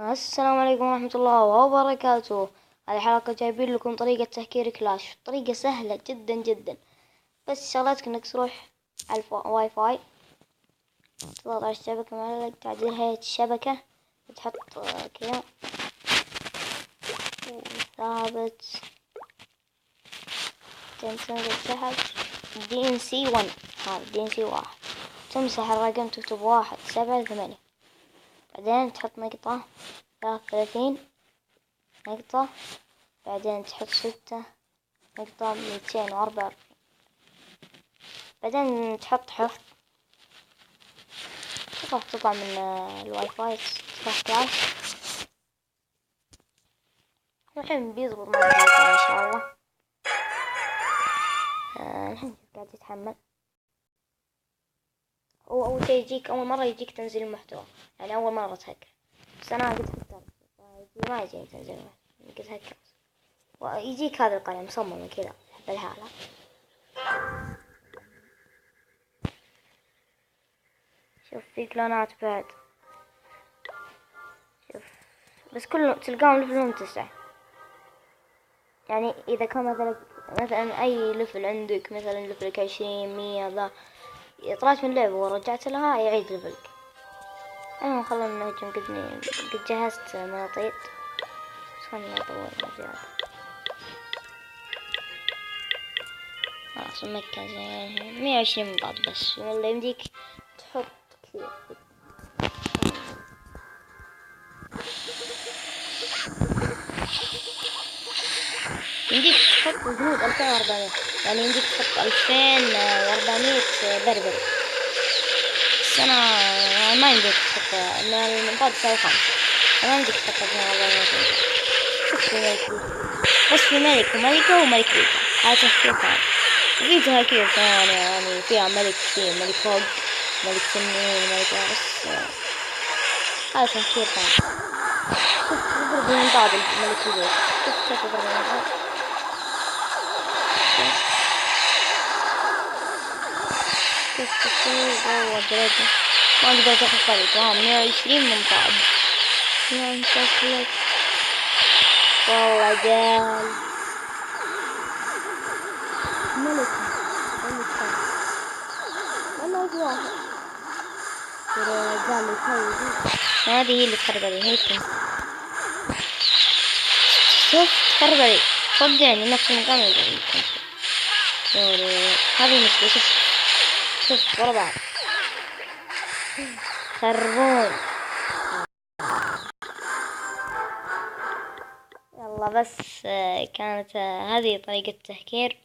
السلام عليكم ورحمة الله وبركاته. هذه الحلقة جايبين لكم طريقة تهكير كلاش، طريقة سهلة جدا جدا. بس شغلتك انك تروح على الواي فاي، تضغط على الشبكة مع تعديل هيئة الشبكة، تحط كذا وثابت، تنزل تحت DNC1، هذا DNC1، تمسح الرقم تكتب 178، بعدين تحط نقطة 33 نقطة، بعدين تحط 6.244، بعدين تحط حفظ، راح تطلع من الواي فاي تفتح كلاش. الحين بيزبط معك ان شاء الله. الحين قاعد يتحمل. هو اول شي يجيك اول مرة يجيك تنزيل المحتوى، يعني اول مرة تهكر، بس انا قد هكرت ما يجيني تنزيل المحتوى، قد هكرت ويجيك هذا القلم مصمم كذا بالحالة. شوف في كلونات بعد، شوف بس كله تلقاهم ليفلهم 9. يعني إذا كان مثلا أي ليفل عندك، مثلا ليفلك 20 100 ذا، طلعت من لعبة ورجعت لها يعيد ليفلك. المهم خلنا نهجم، قد جهزت مناطيد، بس خلنا نطور المجال. خلاص مكة زي 120 منطاد بس، ولا يمديك تحط كثير. يمديك تحط جنود 2400، يعني يمديك تحط 2400 بربري. بس أنا ما يمديك تحط، إن المنطاد تساوي 5، ما يمديك تحط 2400. شوف في ملك بس في ملك وملكة وملك بيتا، هذا تهكير ثاني. وفي تهكير ثانية يعني فيها ملك، فيه ملك فوق، ملك تنين، ملك بس هذا تهكير ثاني. شوف يضرب المنطاد الملك البيت، شوف كيف يضرب المنطاد. شوف والله درجة ما أقدر أخذ طريقة. 120 منطاد، 120 والله جال ملكة والله واحد ترى قال لي هذه هي اللي تخرب علي، هي شوف تخرب علي صدقني نفس المكان اللي هذه المشكلة. شوف ورا بعض خربون. يلا بس كانت هذه طريقة التهكير،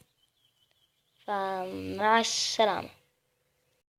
فمع السلامة.